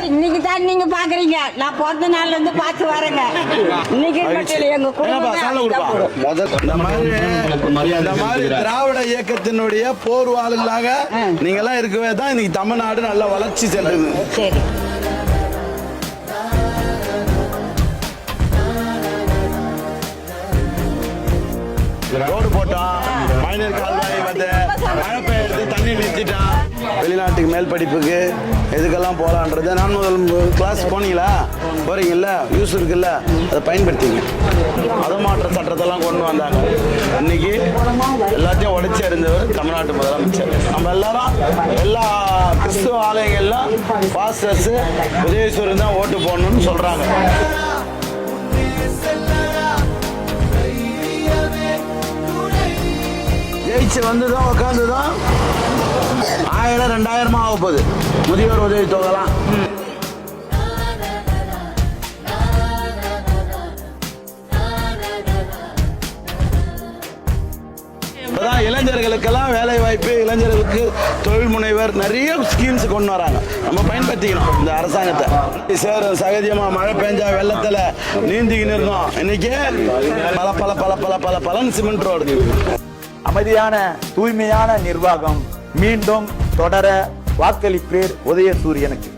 இன்னைக்கு தான் நீங்க பாக்குறீங்க. நான் பிறந்த நாள்ல இருந்து பார்த்து வரேங்க. இன்னைக்கு எங்க திராவிட இயக்கத்தினுடைய போர்வாளர்களாக நீங்க எல்லாம் இருக்கவே தான் இன்னைக்கு தமிழ்நாடு நல்ல வளர்ச்சி செல்லுது. சரி. ரோடு போட்டோம், மைனர் கால்வாய் வந்து மழை பெய்யுறது, தண்ணி நிறுத்திட்டான். வெளிநாட்டுக்கு மேல் படிப்புக்கு எதுக்கெல்லாம் போகலான்றது நான் முதல் கிளாஸ் போனீங்களா, போறீங்கல்ல, யூஸ் இருக்குல்ல, அதை பயன்படுத்திங்க. மதமாற்ற சட்டத்தெல்லாம் கொண்டு வந்தாங்க. இன்னைக்கு எல்லாத்தையும் உடைச்சி அறிந்தவர் தமிழ்நாட்டு முதலமைச்சர். நம்ம எல்லாரும் எல்லா கிறிஸ்துவ ஆலயங்கள்லாம் பாஸ்டர்ஸ் உதயசூரன் தான் ஓட்டு போடணும்னு சொல்றாங்க. ஜெயிச்சு வந்துதான் உட்காந்துதான் 1000 2000 ஆக போகுது முதியோர் உதவி தொகைலாம். இளைஞர்களுக்கெல்லாம் வேலை வாய்ப்பு, இளைஞர்களுக்கு தொழில் முனைவர், நிறைய ஸ்கீம்ஸ் கொண்டு வராங்க. நம்ம பயன்படுத்திக்கணும் இந்த அரசாங்கத்தை. சகஜமா மழை பெஞ்சா வெள்ளத்துல நீந்திக்கின்னு இருந்தோம். இன்னைக்கு பல பல பல பல பல பலன் சிமெண்ட் ரோடு. அமைதியான தூய்மையான நிர்வாகம் மீண்டும் தொடர வாக்களிப்பேர் உதயசூரியனுக்கு.